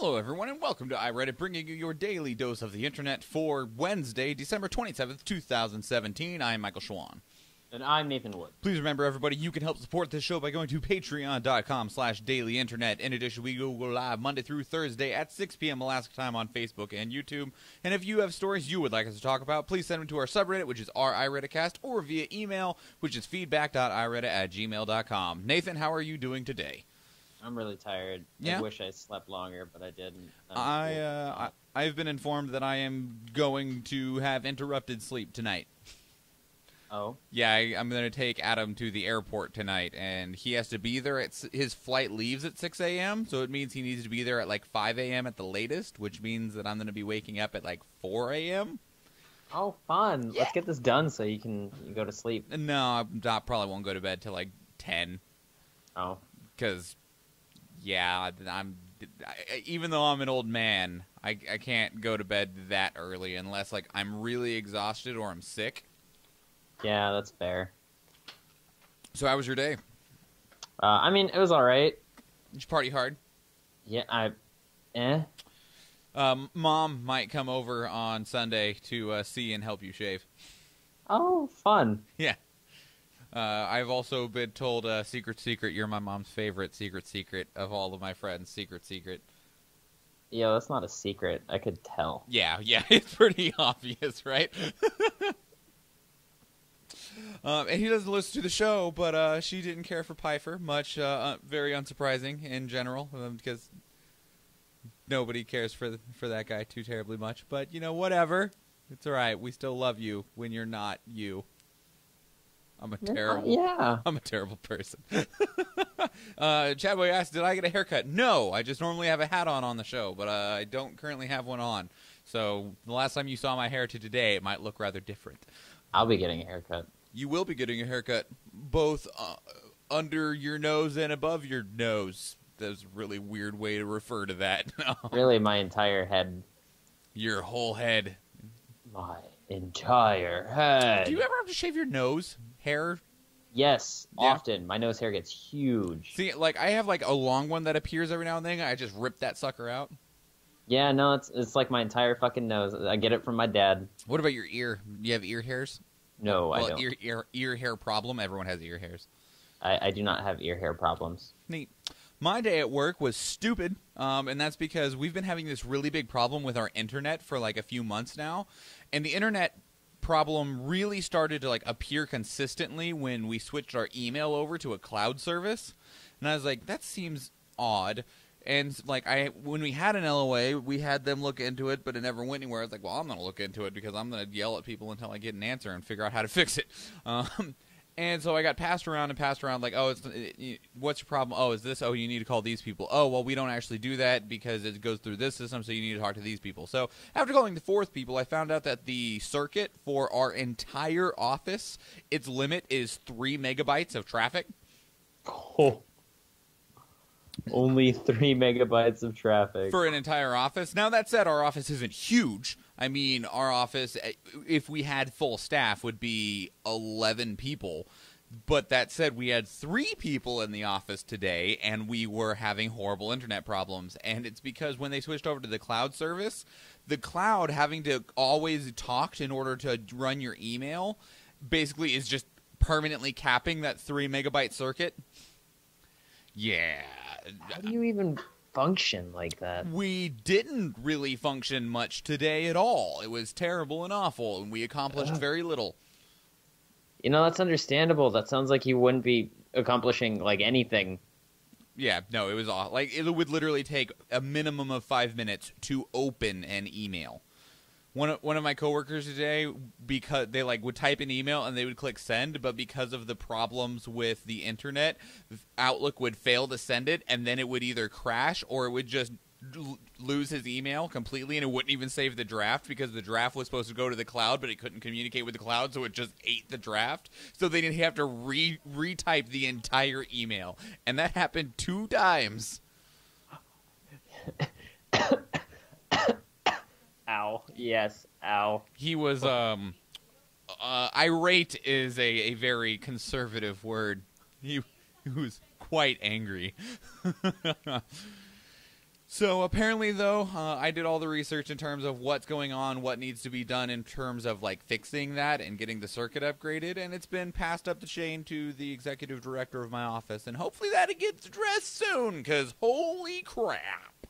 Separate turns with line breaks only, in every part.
Hello, everyone, and welcome to iReadit, bringing you your daily dose of the internet for Wednesday, December 27th, 2017. I'm Michael Schwahn.
And I'm Nathan Wood.
Please remember, everybody, you can help support this show by going to patreon.com/dailyinternet. In addition, we go live Monday through Thursday at 6 p.m. Alaska time on Facebook and YouTube. And if you have stories you would like us to talk about, please send them to our subreddit, which is our iRedditcast, or via email, which is feedback.ireddit@gmail.com. Nathan, how are you doing today?
I'm really tired.
Yeah?
I wish I slept longer, but I didn't.
I've been informed that I am going to have interrupted sleep tonight.
Oh?
Yeah, I'm going to take Adam to the airport tonight, and he has to be there. His flight leaves at 6 a.m., so it means he needs to be there at like 5 a.m. at the latest, which means that I'm going to be waking up at like 4 a.m.
Oh, fun. Yeah. Let's get this done so you can go to sleep.
No, I probably won't go to bed till like 10.
Oh.
Because, yeah, even though I'm an old man, I can't go to bed that early unless like I'm really exhausted or I'm sick.
Yeah, that's fair.
So how was your day?
I mean, it was all right.
Did you party hard?
Yeah,
Mom might come over on Sunday to see and help you shave.
Oh, fun.
Yeah. I've also been told, secret, you're my mom's favorite secret of all of my friends, secret.
Yeah, that's not a secret. I could tell.
Yeah, it's pretty obvious, right? And he doesn't listen to the show, but she didn't care for Pfeiffer much. Very unsurprising in general, because nobody cares for that guy too terribly much. But, you know, whatever. It's all right. We still love you when you're not you. I'm a terrible person. Chadboy asked, did I get a haircut? No, I just normally have a hat on the show, but I don't currently have one on. So the last time you saw my hair to today, it might look rather different.
I'll be getting a haircut.
You will be getting a haircut, both under your nose and above your nose. That's a really weird way to refer to that.
Really, my entire head.
Your whole head.
My entire head.
Do you ever have to shave your nose hair?
Yes,
yeah.
Often. My nose hair gets huge.
See, like, I have, like, a long one that appears every now and then. I just rip that sucker out.
Yeah, no, it's like my entire fucking nose. I get it from my dad.
What about your ear? You have ear hairs?
No,
well,
I don't.
Ear hair problem. Everyone has ear hairs.
I do not have ear hair problems.
Neat. My day at work was stupid, and that's because we've been having this really big problem with our internet for like a few months now, and the internet problem really started to like appear consistently when we switched our email over to a cloud service, and I was like, that seems odd. And like when we had an LOA, we had them look into it, but it never went anywhere. I was like, well, I'm going to look into it because I'm going to yell at people until I get an answer and figure out how to fix it. And so I got passed around, like, oh, what's your problem? Oh, is this? Oh, you need to call these people. Oh, well, we don't actually do that because it goes through this system, so you need to talk to these people. So after calling the fourth people, I found out that the circuit for our entire office, its limit is 3 megabytes of traffic.
Oh. Only 3 megabytes of traffic.
For an entire office. Now, that said, our office isn't huge. I mean, our office, if we had full staff, would be 11 people. But that said, we had 3 people in the office today, and we were having horrible internet problems. And it's because when they switched over to the cloud service, the cloud having to always talk in order to run your email basically is just permanently capping that 3 megabyte circuit. Yeah.
How do you even function like that?
We didn't really function much today at all. It was terrible and awful, and we accomplished very little.
You know, that's understandable. That sounds like you wouldn't be accomplishing, like, anything.
Yeah, no, it was awful. Like, it would literally take a minimum of 5 minutes to open an email. One of my coworkers today, because they like would type an email and they would click send, but because of the problems with the internet, Outlook would fail to send it, and then it would either crash or it would just lose his email completely, and it wouldn't even save the draft because the draft was supposed to go to the cloud, but it couldn't communicate with the cloud, so it just ate the draft. So they didn't have to retype the entire email, and that happened 2 times.
Ow. Yes, ow.
He was, irate is a very conservative word. He was quite angry. So apparently, though, I did all the research in terms of what's going on, what needs to be done in terms of like fixing that and getting the circuit upgraded, and it's been passed up the chain to the executive director of my office, and hopefully that gets addressed soon, because holy crap.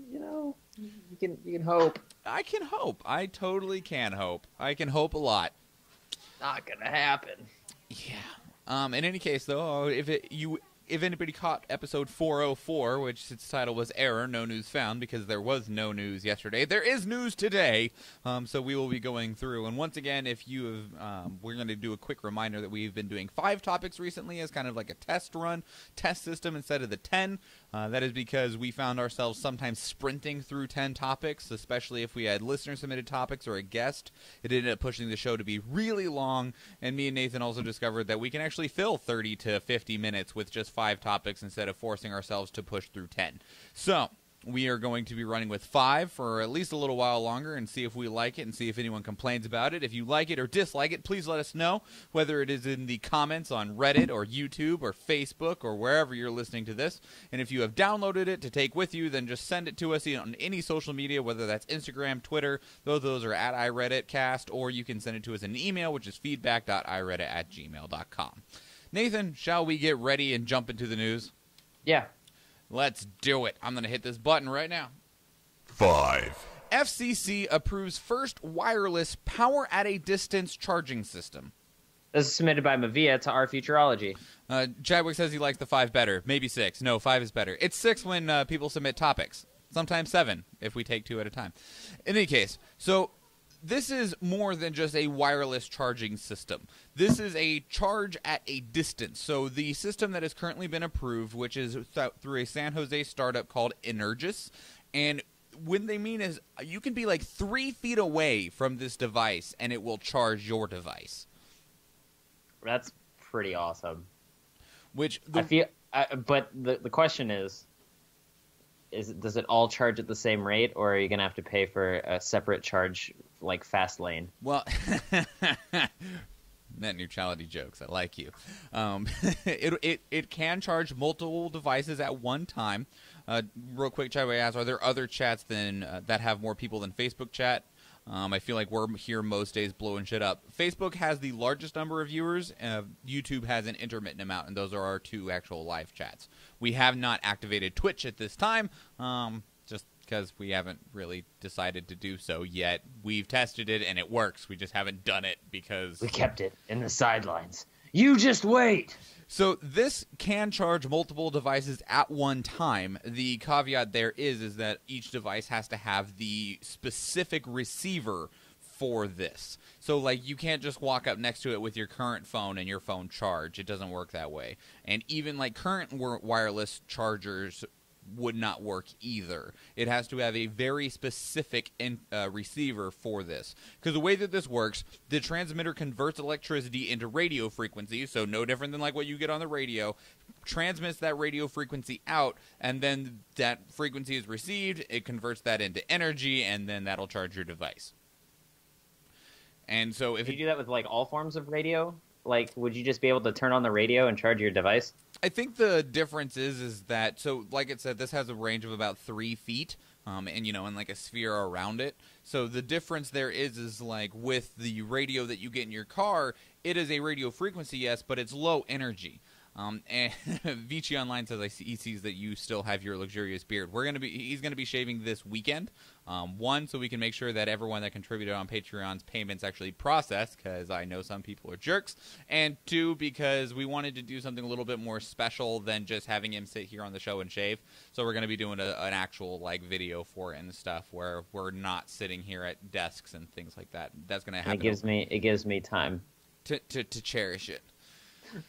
You know, you can hope.
I can hope. I totally can hope. I can hope a lot.
Not gonna happen.
Yeah. In any case, though, if anybody caught episode 404, which its title was Error, No News Found, because there was no news yesterday, there is news today, so we will be going through. And once again, if you have, we're going to do a quick reminder that we've been doing 5 topics recently as kind of like a test system instead of the 10. That is because we found ourselves sometimes sprinting through 10 topics, especially if we had listener-submitted topics or a guest. It ended up pushing the show to be really long, and me and Nathan also discovered that we can actually fill 30 to 50 minutes with just 5 topics instead of forcing ourselves to push through 10. So we are going to be running with 5 for at least a little while longer and see if we like it and see if anyone complains about it. If you like it or dislike it, please let us know, whether it is in the comments on Reddit or YouTube or Facebook or wherever you're listening to this. And if you have downloaded it to take with you, then just send it to us on any social media, whether that's Instagram, Twitter, those are at iReaditcast, or you can send it to us in an email, which is feedback.ireadit@gmail.com. Nathan, shall we get ready and jump into the news?
Yeah.
Let's do it. I'm going to hit this button right now.
5.
FCC approves first wireless power at a distance charging system.
This is submitted by Mavia to our Futurology.
Chadwick says he likes the 5 better. Maybe 6. No, 5 is better. It's 6 when people submit topics. Sometimes 7 if we take 2 at a time. In any case, so this is more than just a wireless charging system. This is a charge at a distance. So the system that has currently been approved, which is through a San Jose startup called Energis, and what they mean is you can be like 3 feet away from this device and it will charge your device.
That's pretty awesome.
Which
but the question is does it all charge at the same rate, or are you going to have to pay for a separate charge like fast lane?
Well, net neutrality jokes. I like you. It can charge multiple devices at one time. Real quick, Chadway asks, are there other chats that have more people than Facebook chat? I feel like we're here most days blowing shit up. Facebook has the largest number of viewers. YouTube has an intermittent amount, and those are our 2 actual live chats. We have not activated Twitch at this time, just because we haven't really decided to do so yet. We've tested it, and it works. We just haven't done it because...
we kept it in the sidelines. You just wait!
So this can charge multiple devices at one time. The caveat there is that each device has to have the specific receiver for this. So like you can't just walk up next to it with your current phone and your phone charge. It doesn't work that way. And even like current wireless chargers would not work either. It has to have a very specific receiver for this. Because the way that this works, the transmitter converts electricity into radio frequency, so no different than like what you get on the radio, transmits that radio frequency out, and then that frequency is received, it converts that into energy, and then that'll charge your device. And so if
you do that with like all forms of radio, like would you just be able to turn on the radio and charge your device?
I think the difference is that, so like it said, this has a range of about 3 feet, and and like a sphere around it. So the difference there is like with the radio that you get in your car, it is a radio frequency, yes, but it's low energy. And Vici Online says he sees that you still have your luxurious beard. He's gonna be shaving this weekend. 1, so we can make sure that everyone that contributed on Patreon's payments actually processed, because I know some people are jerks. And 2, because we wanted to do something a little bit more special than just having him sit here on the show and shave. So we're gonna be doing an actual like video for it and stuff where we're not sitting here at desks and things like that. That's gonna happen.
It gives me time
to cherish it.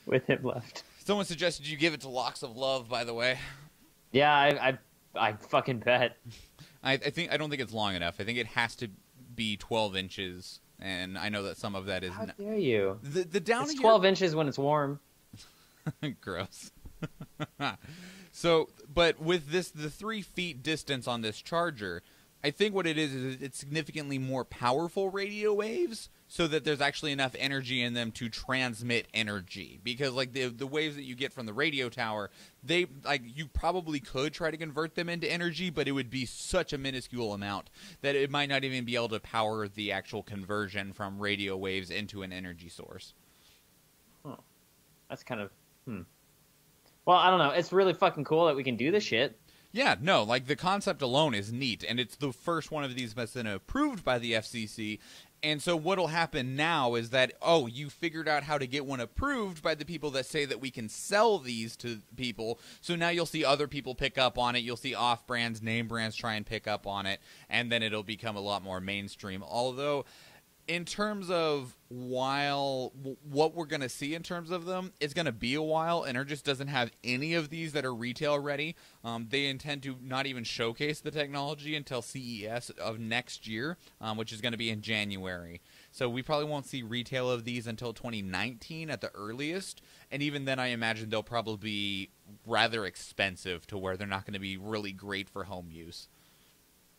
With him left.
Someone suggested you give it to Locks of Love, by the way.
Yeah, I fucking bet.
I don't think it's long enough. I think it has to be 12 inches, and I know that some of that is...
How dare you?
The down
it's 12 inches when it's warm.
Gross. So, but with the 3 feet distance on this charger, I think what it is it's significantly more powerful radio waves. so that there's actually enough energy in them to transmit energy. Because like the waves that you get from the radio tower, they like you probably could try to convert them into energy, but it would be such a minuscule amount that it might not even be able to power the actual conversion from radio waves into an energy source.
Huh. That's kind of Well, I don't know. It's really fucking cool that we can do this shit.
Yeah, no, like the concept alone is neat, and it's the first one of these that's been approved by the FCC. And so what'll happen now is that, oh, you figured out how to get one approved by the people that say that we can sell these to people. So now you'll see other people pick up on it. You'll see off-brands, name brands try and pick up on it. And then it'll become a lot more mainstream. Although, in terms of what we're going to see in terms of them, it's going to be a while. Energis doesn't have any of these that are retail ready. They intend to not even showcase the technology until CES of next year, which is going to be in January. So we probably won't see retail of these until 2019 at the earliest. And even then, I imagine they'll probably be rather expensive to where they're not going to be really great for home use.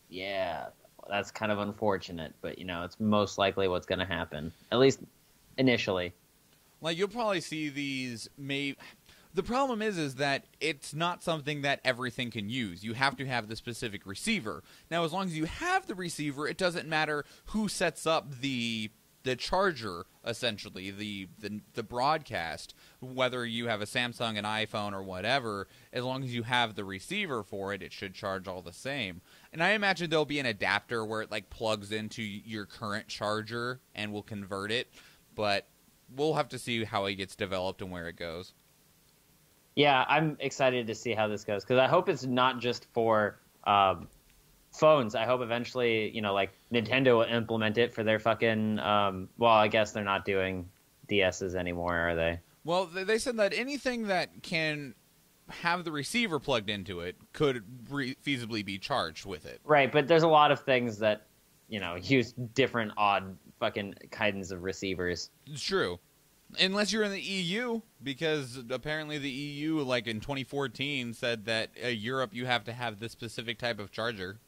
Yeah. That's kind of unfortunate, but, you know, it's most likely what's going to happen, at least initially.
Like, you'll probably see these The problem is that it's not something that everything can use. You have to have the specific receiver. Now, as long as you have the receiver, it doesn't matter who sets up the charger, essentially, the broadcast, whether you have a Samsung, an iPhone, or whatever. As long as you have the receiver for it, it should charge all the same. And I imagine there'll be an adapter where it like plugs into your current charger and will convert it, but we'll have to see how it gets developed and where it goes.
Yeah, I'm excited to see how this goes, because I hope it's not just for phones. I hope eventually, you know, like Nintendo will implement it for their fucking. Well, I guess they're not doing DSs anymore, are they?
Well, they said that anything that can have the receiver plugged into it could feasibly be charged with it.
Right, but there's a lot of things that, you know, use different odd fucking kinds of receivers.
It's true. Unless you're in the EU, because apparently the EU, like in 2014, said that Europe you have to have this specific type of charger.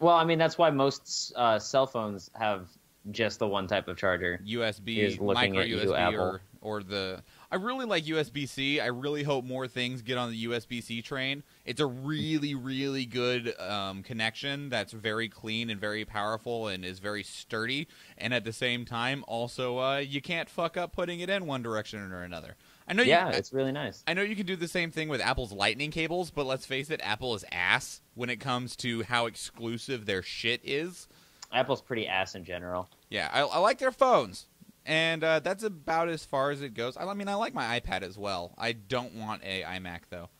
Well, I mean, that's why most cell phones have just the one type of charger.
USB, micro USB, or the... I really like USB-C. I really hope more things get on the USB-C train. It's a really, really good connection that's very clean and very powerful and is very sturdy. And at the same time, also, you can't fuck up putting it in one direction or another. I know.
It's really nice.
I know you can do the same thing with Apple's Lightning cables, but let's face it, Apple is ass when it comes to how exclusive their shit is.
Apple's pretty ass in general.
Yeah, I like their phones. And that's about as far as it goes. I mean, I like my iPad as well. I don't want a iMac, though.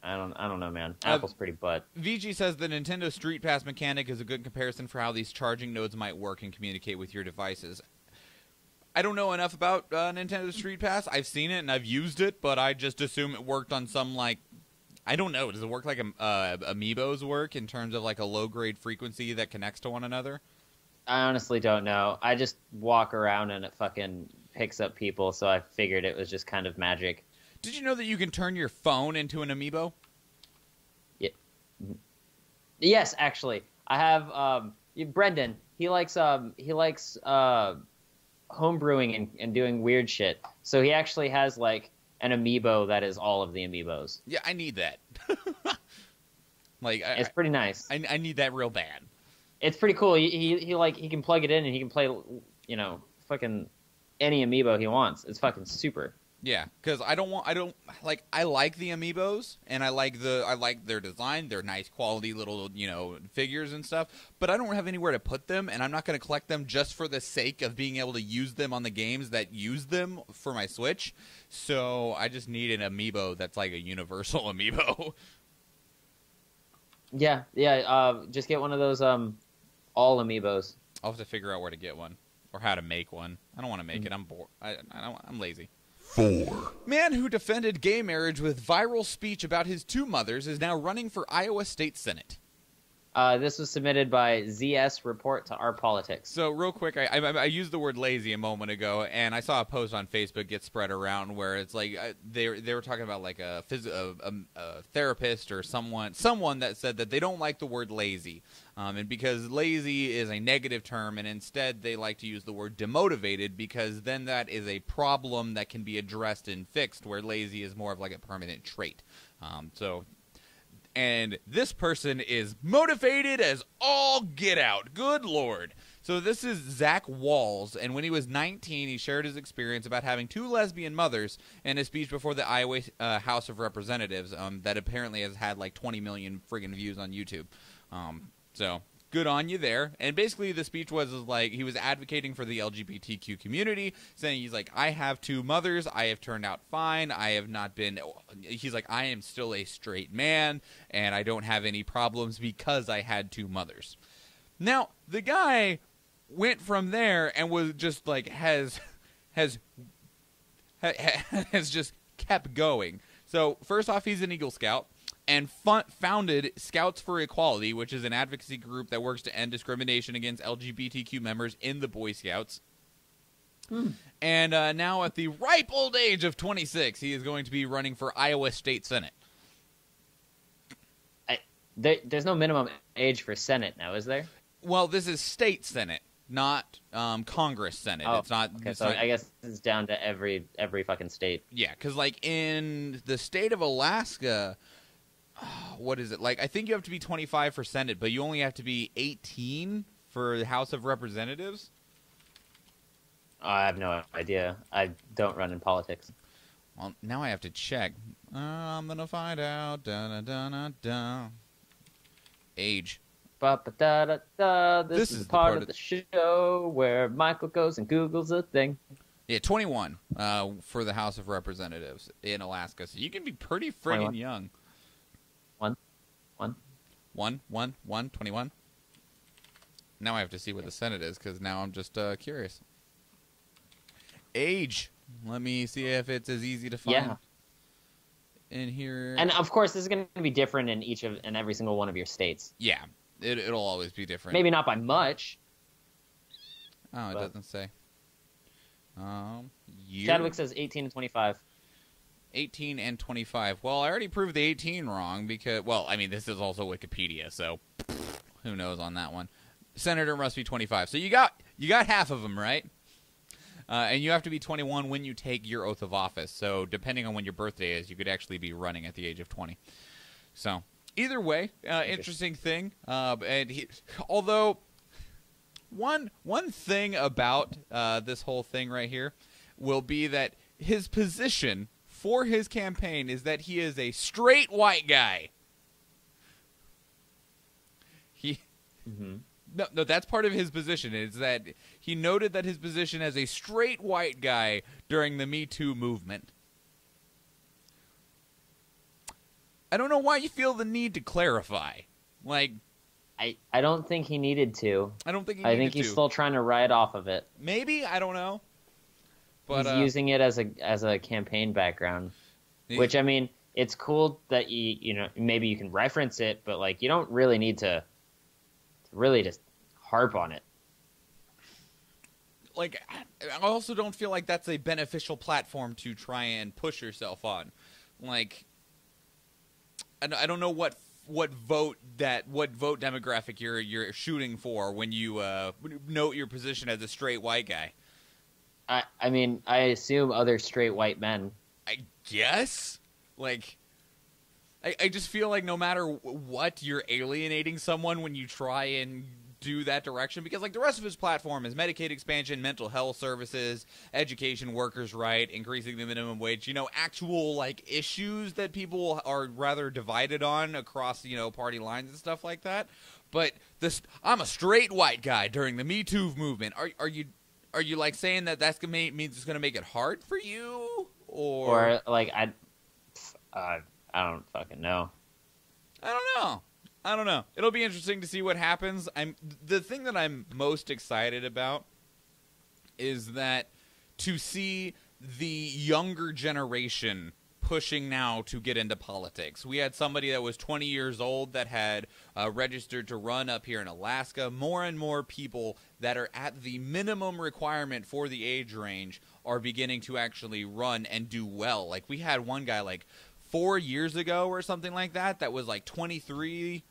I don't know, man. Apple's pretty butt.
VG says the Nintendo Street Pass mechanic is a good comparison for how these charging nodes might work and communicate with your devices. I don't know enough about Nintendo Street Pass. I've seen it and I've used it, but I just assume it worked on some, like... I don't know. Does it work like Amiibos work in terms of, like, a low-grade frequency that connects to one another?
I honestly don't know. I just walk around and it fucking picks up people, so I figured it was just kind of magic.
Did you know that you can turn your phone into an amiibo?
Yeah. Yes, actually. I have Brendan. He likes home brewing and doing weird shit. So he actually has like an amiibo that is all of the amiibos.
Yeah, I need that. Like
it's pretty nice.
I need that real bad.
It's pretty cool. He can plug it in and he can play, you know, fucking any amiibo he wants. It's fucking super.
Yeah, because I like the amiibos and I like their design. They're nice quality little, you know, figures and stuff. But I don't have anywhere to put them, and I'm not going to collect them just for the sake of being able to use them on the games that use them for my Switch. So I just need an amiibo that's like a universal amiibo.
Yeah. Just get one of those all amiibos.
I'll have to figure out where to get one or how to make one. I don't want to make it. I'm bored. I'm lazy.
4.
Man who defended gay marriage with viral speech about his two mothers is now running for Iowa State Senate.
This was submitted by ZS Report to Our Politics.
So real quick, I used the word lazy a moment ago, and I saw a post on Facebook get spread around where it's like they were talking about like a therapist or someone that said that they don't like the word lazy, and because lazy is a negative term, and instead they like to use the word demotivated because then that is a problem that can be addressed and fixed, where lazy is more of like a permanent trait. And this person is motivated as all get out. Good Lord. So this is Zach Walls, and when he was 19, he shared his experience about having 2 lesbian mothers in a speech before the Iowa House of Representatives that apparently has had like 20 million friggin' views on YouTube. So good on you there. And basically the speech was like he was advocating for the LGBTQ community, saying he's like, I have 2 mothers. I have turned out fine. I have not been – he's like, I am still a straight man, and I don't have any problems because I had 2 mothers. Now, the guy went from there and was just like has just kept going. So first off, he's an Eagle Scout. And founded Scouts for Equality, which is an advocacy group that works to end discrimination against LGBTQ members in the Boy Scouts. And now at the ripe old age of 26, he is going to be running for Iowa State Senate.
There's no minimum age for Senate now, is there?
Well, this is State Senate, not Congress Senate.
Oh,
it's not.
Okay,
it's
so
not,
I guess it's down to every fucking state.
Yeah, because like in the state of Alaska. What is it? Like, I think you have to be 25 for Senate, but you only have to be 18 for the House of Representatives?
I have no idea. I don't run in politics.
Well, now I have to check. I'm going to find out. Da-da-da-da-da. Age.
Ba-ba-da-da-da. This is part of the show where Michael goes and Googles a thing.
Yeah, 21 for the House of Representatives in Alaska. So you can be pretty friggin' young. 21. Now I have to see what the Senate is, because now I'm just curious. Age. Let me see if it's as easy to find in here.
And of course, this is going to be different in every single one of your states.
Yeah, it'll always be different.
Maybe not by much.
Oh, it doesn't say. Year?
Chadwick says 18 and 25.
18 and 25. Well, I already proved the 18 wrong because, well, I mean, this is also Wikipedia, so who knows on that one. Senator must be 25. So you got half of them, right? And you have to be 21 when you take your oath of office. So depending on when your birthday is, you could actually be running at the age of 20. So either way, interesting thing. Although one thing about this whole thing right here will be that his position for his campaign is that he is a straight white guy. No, that's part of his position, is that he noted that his position as a straight white guy during the Me Too movement. I don't know why you feel the need to clarify. Like,
I don't think he needed to.
I don't think he
I
needed
think he's
to.
still trying to ride off of it.
Maybe, I don't know. But
he's using it as a campaign background, which, I mean, it's cool that you know, maybe you can reference it, but like, you don't really need to really just harp on it.
Like, I also don't feel like that's a beneficial platform to try and push yourself on. Like, I don't know what vote demographic you're shooting for when you note your position as a straight white guy.
I mean, I assume other straight white men.
I guess? Like, I just feel like no matter what, you're alienating someone when you try and do that direction, because like the rest of his platform is Medicaid expansion, mental health services, education, workers' right, increasing the minimum wage, you know, actual like issues that people are rather divided on across, you know, party lines and stuff like that. But this, I'm a straight white guy during the Me Too movement. Are you like saying that that's gonna means it's gonna make it hard for you, or
like I don't fucking know.
I don't know. It'll be interesting to see what happens. The thing that I'm most excited about is that to see the younger generation pushing now to get into politics. We had somebody that was 20 years old that had registered to run up here in Alaska. More and more people that are at the minimum requirement for the age range are beginning to actually run and do well. Like, we had one guy like 4 years ago or something like that that was like 23.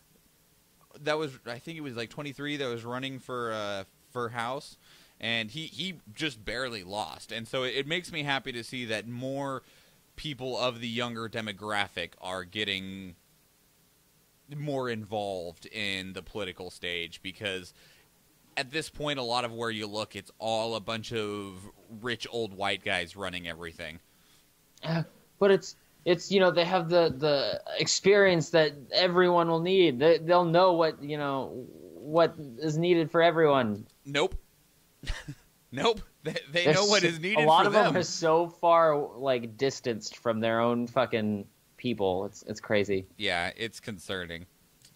I think it was like 23 that was running for House, and he just barely lost. And so it makes me happy to see that more people of the younger demographic are getting more involved in the political stage, because at this point, a lot of where you look, it's all a bunch of rich old white guys running everything.
But it's they have the experience that everyone will need. They'll know what is needed for everyone.
Nope. Nope. They know what is needed for them.
A lot of them are so far like distanced from their own fucking people. It's crazy.
Yeah, it's concerning.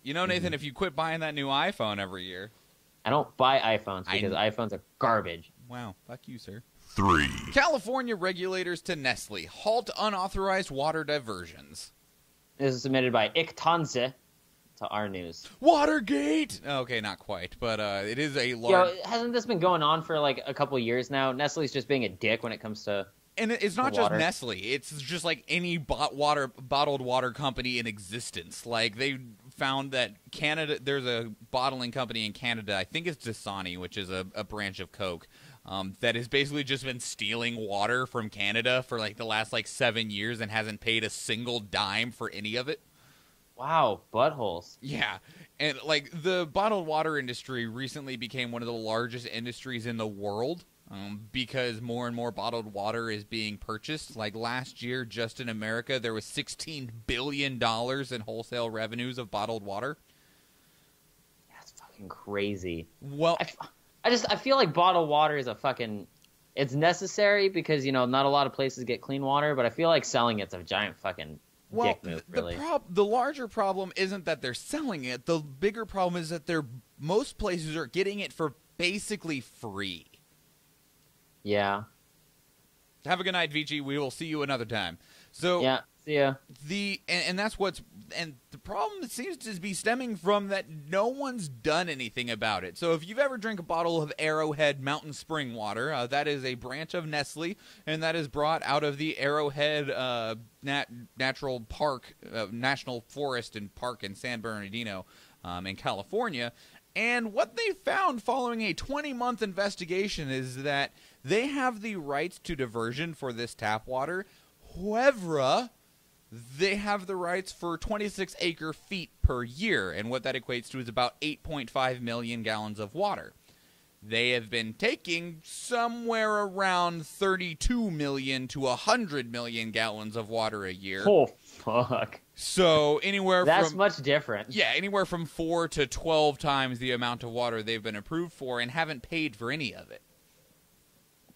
You know, Nathan, if you quit buying that new iPhone every year.
I don't buy iPhones because iPhones are garbage.
Wow. Fuck you, sir.
3.
California regulators to Nestlé. Halt unauthorized water diversions.
This is submitted by Iktanze to our news.
Watergate! Okay, not quite, but it is a large...
hasn't this been going on for like a couple years now? Nestle's just being a dick when it comes to...
And it's not just Nestle. It's just like any bottled water company in existence. Like, they found that Canada... There's a bottling company in Canada, I think it's Dasani, which is a branch of Coke, that has basically just been stealing water from Canada for like the last 7 years and hasn't paid a single dime for any of it.
Wow, buttholes.
Yeah, and like the bottled water industry recently became one of the largest industries in the world. Because more and more bottled water is being purchased. Like last year, just in America, there was $16 billion in wholesale revenues of bottled water.
That's fucking crazy.
Well,
I feel like bottled water is it's necessary because, not a lot of places get clean water, but I feel like selling it's a giant fucking dick move, really.
The larger problem isn't that they're selling it. The bigger problem is that most places are getting it for basically free.
Yeah.
Have a good night, Vici. We will see you another time. So
yeah, see ya.
And that's the problem seems to be stemming from that no one's done anything about it. So if you've ever drank a bottle of Arrowhead Mountain Spring water, that is a branch of Nestle, and that is brought out of the Arrowhead National Forest and Park in San Bernardino in California. And what they found following a 20-month investigation is that they have the rights to diversion for this tap water. However, they have the rights for 26 acre-feet per year, and what that equates to is about 8.5 million gallons of water. They have been taking somewhere around 32 million to 100 million gallons of water a year.
Oh, fuck.
So
That's much different.
Yeah, anywhere from 4 to 12 times the amount of water they've been approved for and haven't paid for any of it.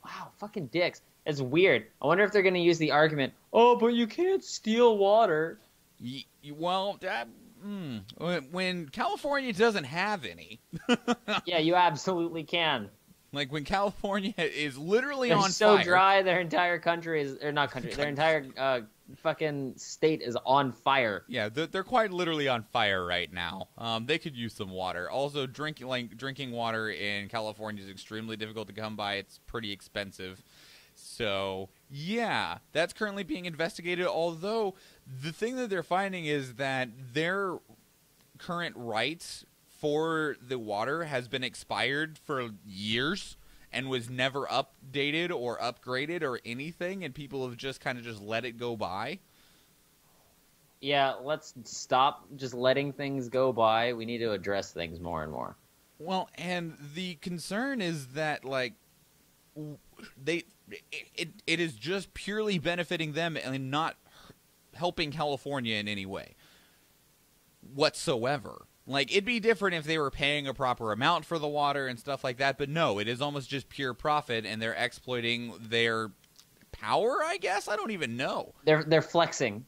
Wow, fucking dicks. It's weird. I wonder if they're going to use the argument, oh, but you can't steal water.
When California doesn't have any.
Yeah, you absolutely can.
Like when California is literally on fire.
They're so dry, their entire country is, or not country, their entire fucking state is on fire.
Yeah, they're quite literally on fire right now. They could use some water. Also, drinking water in California is extremely difficult to come by. It's pretty expensive. So, yeah, that's currently being investigated, although the thing that they're finding is that their current rights for the water has been expired for years and was never updated or upgraded or anything, and people have just kind of just let it go by.
Yeah, let's stop just letting things go by. We need to address things more and more.
Well, and the concern is that, like, it is just purely benefiting them and not helping California in any way whatsoever. Like, it'd be different if they were paying a proper amount for the water and stuff like that, but no, it is almost just pure profit, and they're exploiting their power, I guess? I don't even know.
They're flexing.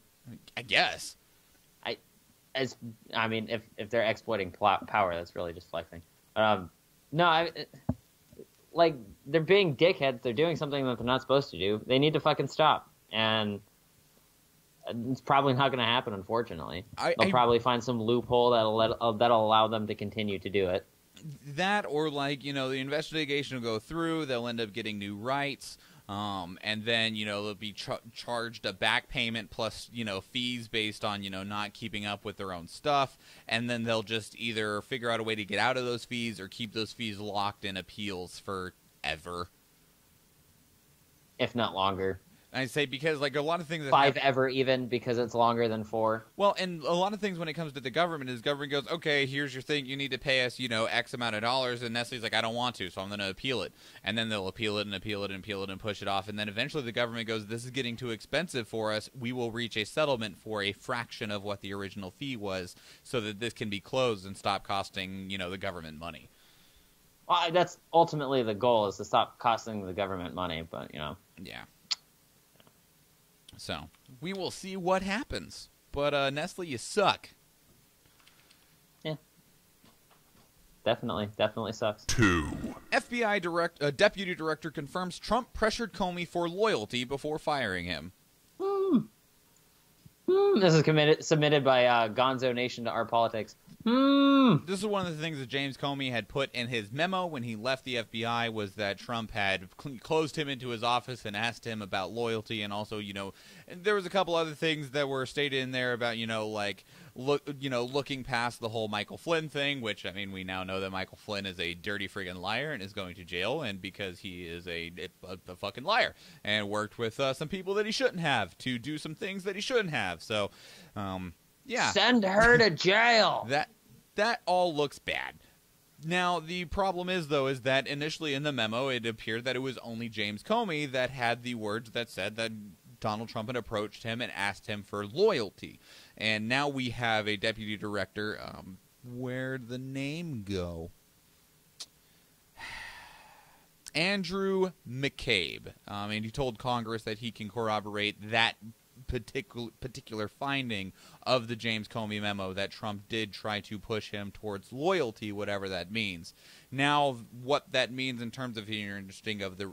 I guess.
I mean, if they're exploiting power, that's really just flexing. Like, they're being dickheads. They're doing something that they're not supposed to do. They need to fucking stop. And It's probably not going to happen, unfortunately. They'll
I
probably find some loophole that'll allow them to continue to do it.
That, or like, the investigation will go through, they'll end up getting new rights, and then, they'll be charged a back payment plus, fees based on, not keeping up with their own stuff, and then they'll just either figure out a way to get out of those fees or keep those fees locked in appeals forever.
If not longer.
I say because, like, a lot of things that
5 ever even, because it's longer than 4.
Well, and a lot of things when it comes to the government is government goes, okay, here's your thing, you need to pay us, X amount of dollars, and Nestle's like, I don't want to, so I'm going to appeal it. And then they'll appeal it and appeal it and appeal it and push it off, and then eventually the government goes, this is getting too expensive for us, we will reach a settlement for a fraction of what the original fee was so that this can be closed and stop costing, the government money.
Well, that's ultimately the goal, is to stop costing the government money, but,
Yeah. So, we will see what happens. But, Nestle, you suck.
Yeah. Definitely sucks.
2.
FBI deputy director confirms Trump pressured Comey for loyalty before firing him.
This is submitted by Gonzo Nation to Our Politics.
This is one of the things that James Comey had put in his memo when he left the FBI, was that Trump had closed him into his office and asked him about loyalty, and also, there was a couple other things that were stated in there about, looking past the whole Michael Flynn thing, which, I mean, we now know that Michael Flynn is a dirty friggin' liar and is going to jail, and because he is a fucking liar, and worked with some people that he shouldn't have to do some things that he shouldn't have. So, yeah.
Send her to jail.
That all looks bad. Now, the problem is that initially in the memo, it appeared that it was only James Comey that had the words that said that Donald Trump had approached him and asked him for loyalty. And now we have a deputy director. Where'd the name go? Andrew McCabe. And he told Congress that he can corroborate that particular finding of the James Comey memo, that Trump did try to push him towards loyalty, whatever that means. Now, what that means in terms of if you're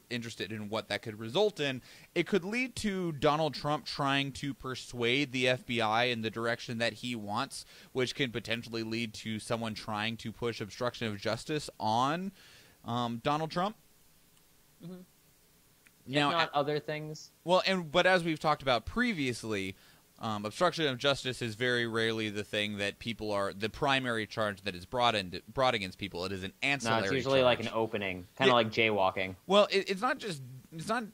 interested in what that could result in, it could lead to Donald Trump trying to persuade the FBI in the direction that he wants, which can potentially lead to someone trying to push obstruction of justice on Donald Trump.
Mm-hmm.
Now,
not other things.
Well, but as we've talked about previously, obstruction of justice is very rarely the thing that people are the primary charge that is brought against people. It is an ancillary.
No, it's usually
charge.
like an opening, kind of like jaywalking.
Well, it's not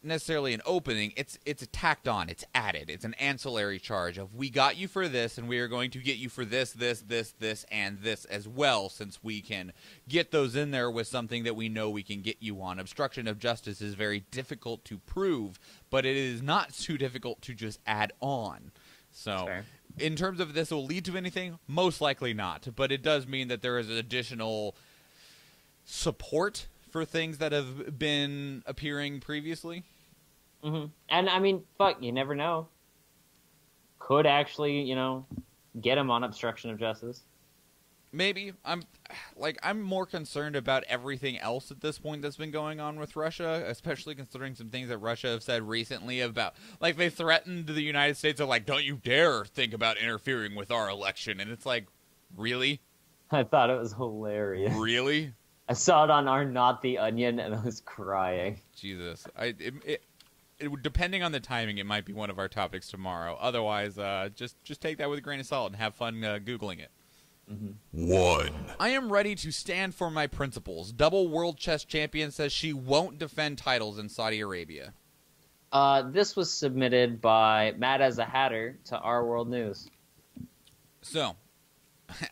necessarily an opening. It's tacked on. It's added. It's an ancillary charge of, we got you for this, and we are going to get you for this, and this as well, since we can get those in there with something that we know we can get you on. Obstruction of justice is very difficult to prove, but it is not too difficult to just add on. So, in terms of this will lead to anything, most likely not. But it does mean that there is additional support for things that have been appearing previously.
Mm-hmm. And I mean, fuck, you never know. Could actually, get him on obstruction of justice.
Maybe. I'm more concerned about everything else at this point that's been going on with Russia, especially considering some things that Russia have said recently about, like, they threatened the United States of, like, don't you dare think about interfering with our election. And it's like, really?
I thought it was hilarious.
Really?
I saw it on our Not the Onion, and I was crying.
Jesus. Depending on the timing, it might be one of our topics tomorrow. Otherwise, just take that with a grain of salt and have fun Googling it.
Mm-hmm.
1.
I am ready to stand for my principles. Double world chess champion says she won't defend titles in Saudi Arabia.
This was submitted by Matt as a Hatter to Our World News.
So,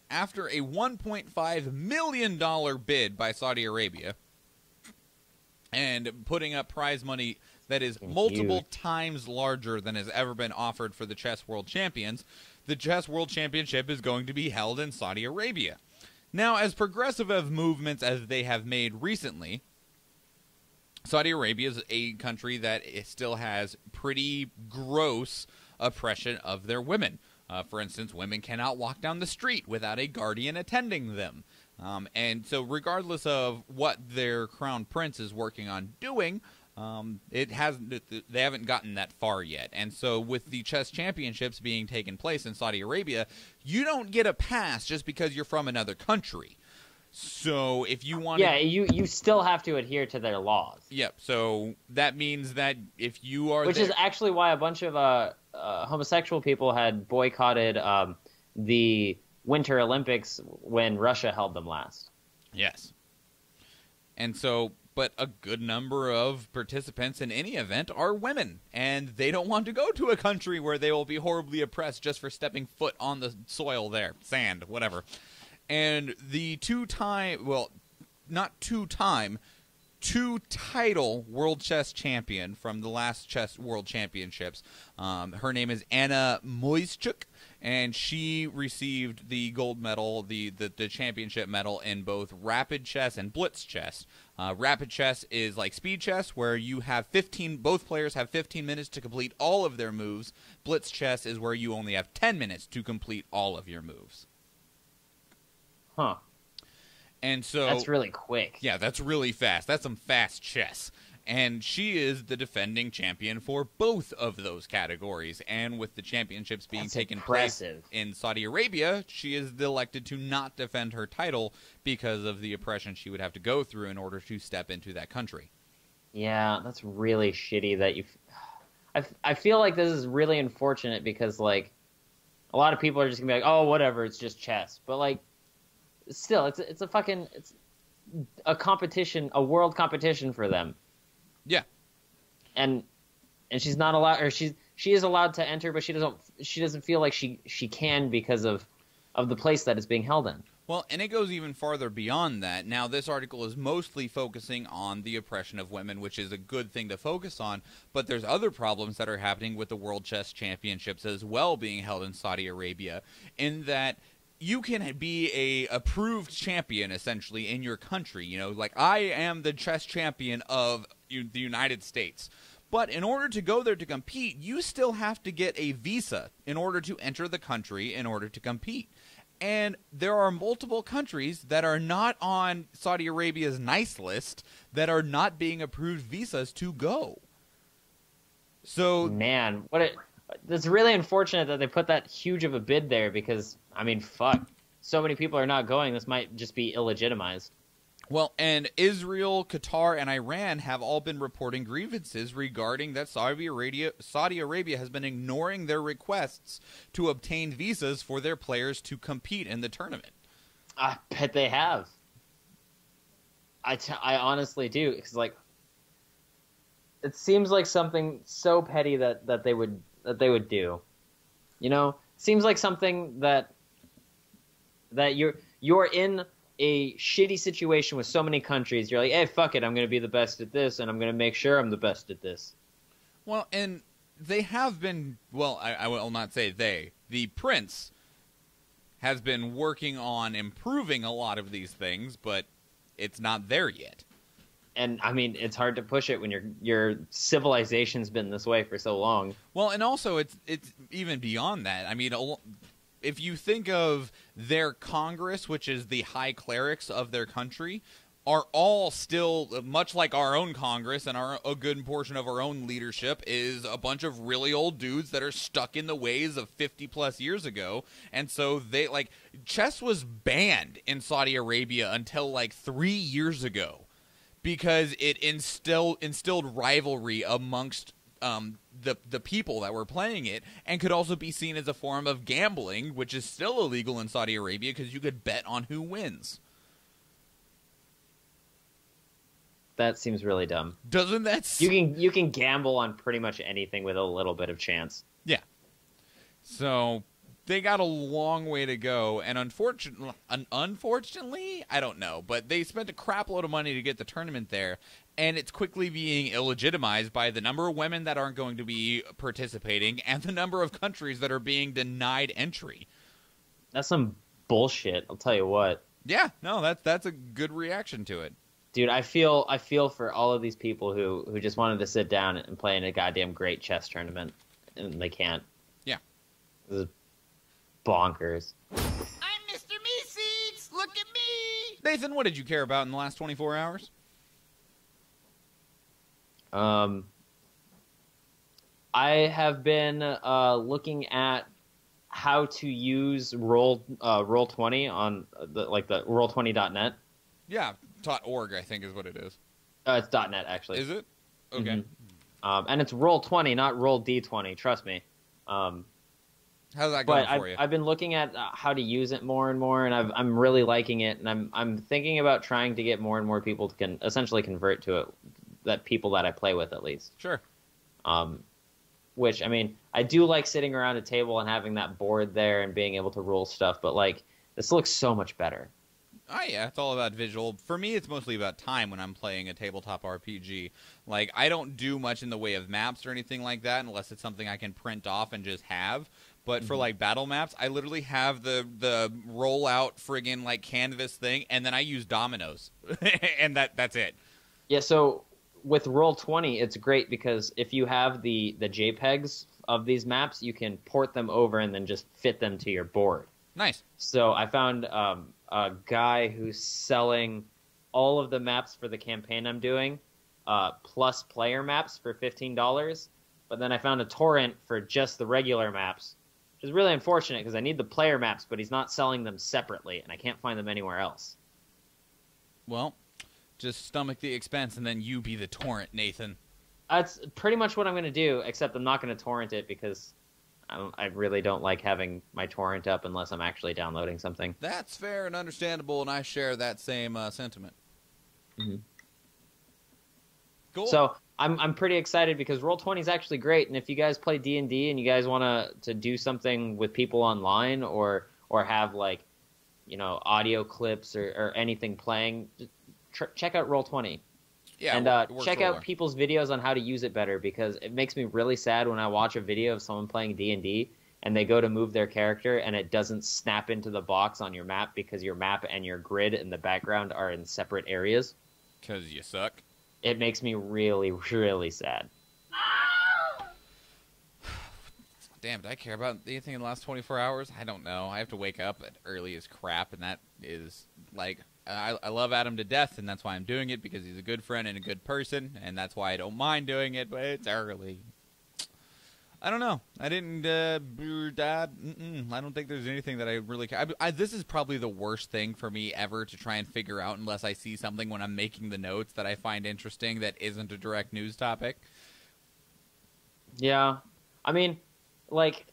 after a $1.5 million bid by Saudi Arabia and putting up prize money that is multiple times larger than has ever been offered for the Chess World Champions, the Chess World Championship is going to be held in Saudi Arabia. Now, as progressive of movements as they have made recently, Saudi Arabia is a country that still has pretty gross oppression of their women. For instance, women cannot walk down the street without a guardian attending them. And so regardless of what their crown prince is working on doing, They haven't gotten that far yet. And so with the chess championships being taken place in Saudi Arabia, you don't get a pass just because you're from another country. So if you want
you still have to adhere to their laws.
Yep. So that means that if you are
Which is actually why a bunch of homosexual people had boycotted the Winter Olympics when Russia held them last.
Yes. And so, but a good number of participants in any event are women, and they don't want to go to a country where they will be horribly oppressed just for stepping foot on the soil there, sand, whatever. And the two-title world chess champion from the last chess world championships, her name is Anna Moischuk, and she received the gold medal, the championship medal in both rapid chess and blitz chess. Rapid chess is like speed chess, where you have both players have 15 minutes to complete all of their moves. Blitz chess is where you only have 10 minutes to complete all of your moves.
Huh.
And so
that's really quick.
Yeah, that's really fast. That's some fast chess. And she is the defending champion for both of those categories. And with the championships being taken place in Saudi Arabia, she is elected to not defend her title because of the oppression she would have to go through in order to step into that country.
Yeah, that's really shitty that you... I feel like this is really unfortunate because, like, a lot of people are just going to be like, oh, whatever, it's just chess. But, like, still, it's a competition, a world competition for them.
Yeah.
And she's not allowed, or she is allowed to enter, but she doesn't feel like she can because of the place that it's being held in.
Well, and it goes even farther beyond that. Now, this article is mostly focusing on the oppression of women, which is a good thing to focus on, but there's other problems that are happening with the World Chess Championships as well being held in Saudi Arabia, in that you can be a approved champion, essentially, in your country. You know, like, I am the chess champion of the United States. But in order to go there to compete, you still have to get a visa in order to enter the country in order to compete. And there are multiple countries that are not on Saudi Arabia's nice list that are not being approved visas to go. So,
man, it's really unfortunate that they put that huge of a bid there because, I mean, fuck. So many people are not going. This might just be illegitimized.
Well, and Israel, Qatar, and Iran have all been reporting grievances regarding that Saudi Arabia has been ignoring their requests to obtain visas for their players to compete in the tournament.
I bet they have. I honestly do. Because, like, it seems like something so petty that they would do. You know? It seems like something that you're in a shitty situation with so many countries. You're like, hey, fuck it, I'm going to be the best at this, and I'm going to make sure I'm the best at this.
Well, and they have been, well, I will not say they. The prince has been working on improving a lot of these things, but it's not there yet.
And, I mean, it's hard to push it when your civilization's been this way for so long.
Well, and also, it's even beyond that. I mean, if you think of their Congress, which is the high clerics of their country, are all still, much like our own Congress and a good portion of our own leadership, is a bunch of really old dudes that are stuck in the ways of 50-plus years ago. And so they, like, chess was banned in Saudi Arabia until, like, 3 years ago because it instilled rivalry amongst the people that were playing it, and could also be seen as a form of gambling, which is still illegal in Saudi Arabia because you could bet on who wins.
That seems really dumb.
Doesn't that?
You can gamble on pretty much anything with a little bit of chance.
Yeah. So they got a long way to go, and unfortunately, I don't know, but they spent a crap load of money to get the tournament there. And it's quickly being illegitimized by the number of women that aren't going to be participating and the number of countries that are being denied entry.
That's some bullshit, I'll tell you what.
Yeah, no, that's a good reaction to it.
Dude, I feel for all of these people who just wanted to sit down and play in a goddamn great chess tournament, and they can't.
Yeah.
This is bonkers.
I'm Mr. Meeseeks! Look at me! Nathan, what did you care about in the last 24 hours?
I have been looking at how to use Roll20 on the Roll20.net.
Yeah, .org I think is what it is.
It's .net actually.
Is it? Okay.
Mm-hmm. And it's Roll20, not Roll D20. Trust me.
How's that going for you?
I've been looking at how to use it more and more, and I'm really liking it, and I'm thinking about trying to get more and more people to essentially convert to it. That people that I play with at least.
Sure.
Which, I mean, I do like sitting around a table and having that board there and being able to roll stuff, but, like, this looks so much better.
Oh, yeah, it's all about visual. For me, it's mostly about time when I'm playing a tabletop RPG. Like, I don't do much in the way of maps or anything like that unless it's something I can print off and just have. But for, like, battle maps, I literally have the roll-out friggin', like, canvas thing, and then I use dominoes. And that's it.
Yeah, so with Roll20, it's great because if you have the JPEGs of these maps, you can port them over and then just fit them to your board.
Nice.
So I found a guy who's selling all of the maps for the campaign I'm doing, plus player maps for $15. But then I found a torrent for just the regular maps, which is really unfortunate because I need the player maps, but he's not selling them separately, and I can't find them anywhere else.
Well, just stomach the expense and then you be the torrent, Nathan.
That's pretty much what I'm going to do, except I'm not going to torrent it because I really don't like having my torrent up unless I'm actually downloading something.
That's fair and understandable, and I share that same sentiment.
Mm-hmm.
Cool.
So I'm pretty excited because Roll20 is actually great, and if you guys play D&D and you guys want to do something with people online or have, like, you know, audio clips or anything playing, check out Roll20.
Yeah,
and check out people's videos on how to use it better, because it makes me really sad when I watch a video of someone playing D&D and they go to move their character and it doesn't snap into the box on your map because your map and your grid in the background are in separate areas.
Because you suck.
It makes me really, really sad.
Damn, did I care about anything in the last 24 hours? I don't know. I have to wake up at early as crap, and that is, like, I love Adam to death, and that's why I'm doing it, because he's a good friend and a good person, and that's why I don't mind doing it, but it's early. I don't know. I didn't, I don't think there's anything that I really care. This is probably the worst thing for me ever to try and figure out unless I see something when I'm making the notes that I find interesting that isn't a direct news topic.
Yeah. I mean, like,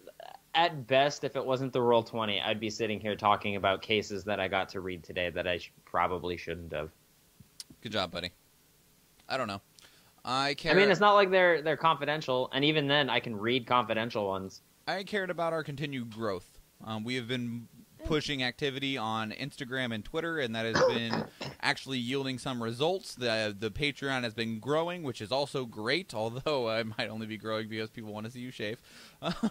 at best, if it wasn't the Roll20, I'd be sitting here talking about cases that I got to read today that I probably shouldn't have.
Good job, buddy. I don't know.
I mean, it's not like they're confidential, and even then, I can read confidential ones.
I cared about our continued growth. We have been pushing activity on Instagram and Twitter, and that has been actually yielding some results. The Patreon has been growing, which is also great, although I might only be growing because people want to see you shave.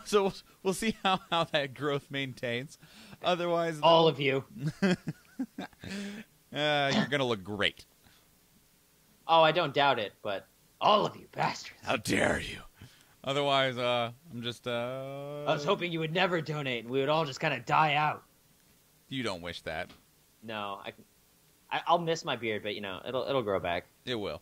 So we'll see how that growth maintains. Otherwise,
all of you.
You're going to look great.
Oh, I don't doubt it, but all of you bastards.
How dare you? Otherwise, I'm just...
I was hoping you would never donate, and we would all just kind of die out.
You don't wish that.
No, I'll miss my beard, but, you know, it'll grow back.
It will.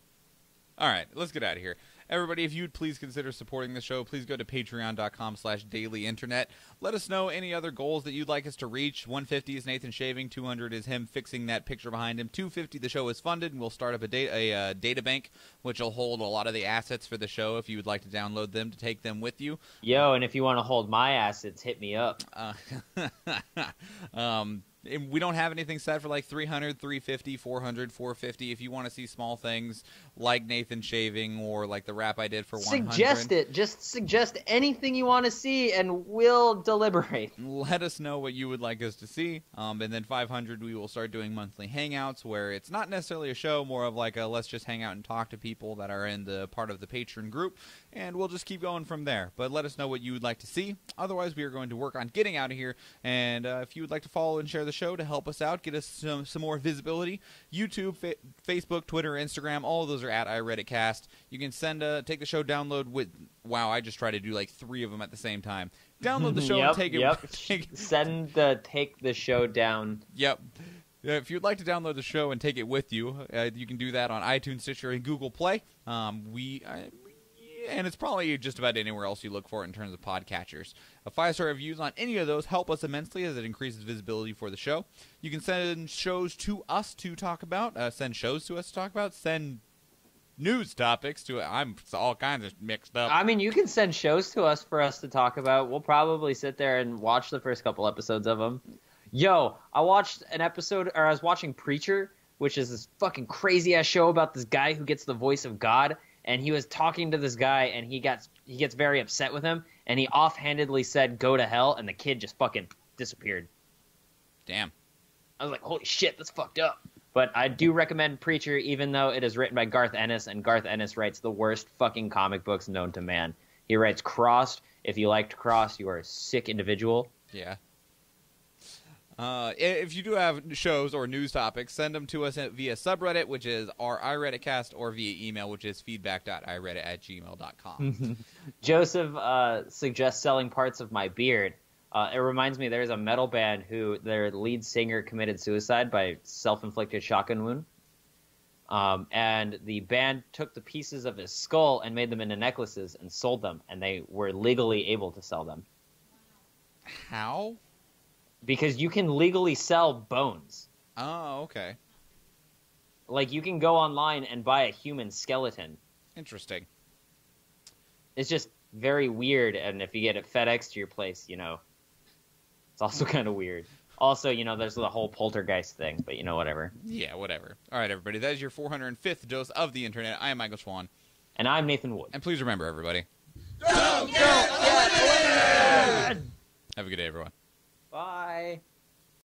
All right, let's get out of here. Everybody, if you'd please consider supporting the show, please go to patreon.com/dailyinternet. Let us know any other goals that you'd like us to reach. 150 is Nathan shaving. 200 is him fixing that picture behind him. 250, the show is funded, and we'll start up a data bank, which will hold a lot of the assets for the show if you would like to download them to take them with you.
Yo, and if you want to hold my assets, hit me up.
We don't have anything set for like 300, 350, 400, 450. If you want to see small things like Nathan shaving or like the rap I did for 100.
Suggest it. Just suggest anything you want to see and we'll deliberate.
Let us know what you would like us to see. And then 500, we will start doing monthly hangouts where it's not necessarily a show, more of like a let's just hang out and talk to people that are in the part of the patron group. And we'll just keep going from there. But let us know what you would like to see. Otherwise, we are going to work on getting out of here. And if you would like to follow and share the show to help us out, get us some more visibility, YouTube, Facebook, Twitter, Instagram, all of those are at iReaditCast. You can take the show download with... Wow, I just tried to do like 3 of them at the same time. Download the show and take it...
Send the take the show down.
Yep. If you'd like to download the show and take it with you, you can do that on iTunes, Stitcher, and Google Play. And it's probably just about anywhere else you look for it in terms of podcatchers. 5-star reviews on any of those help us immensely as it increases visibility for the show. You can send shows to us to talk about, send news topics to I'm all kinds of mixed up.
I mean, you can send shows to us for us to talk about. We'll probably sit there and watch the first couple episodes of them. Yo, I watched an episode, or I was watching Preacher, which is this fucking crazy-ass show about this guy who gets the voice of God. And he was talking to this guy, and he gets very upset with him, and he offhandedly said, "Go to hell," and the kid just fucking disappeared.
Damn.
I was like, holy shit, that's fucked up. But I do recommend Preacher, even though it is written by Garth Ennis, and Garth Ennis writes the worst fucking comic books known to man. He writes Crossed. If you liked Crossed, you are a sick individual.
Yeah. If you do have shows or news topics, send them to us via subreddit, which is our iRedditcast, or via email, which is feedback.ireddit@gmail.com.
Joseph suggests selling parts of my beard. It reminds me there's a metal band who their lead singer committed suicide by self-inflicted shotgun wound. And the band took the pieces of his skull and made them into necklaces and sold them, and they were legally able to sell them.
How?
Because you can legally sell bones.
Oh, okay.
Like, you can go online and buy a human skeleton.
Interesting.
It's just very weird, and if you get it FedEx to your place, it's also kind of weird. Also, there's the whole poltergeist thing, but whatever.
Yeah, whatever. All right, everybody, that is your 405th dose of the internet. I am Michael Schwahn.
And I'm Nathan Wood.
And please remember, everybody,
don't get
have a good day, everyone.
Bye.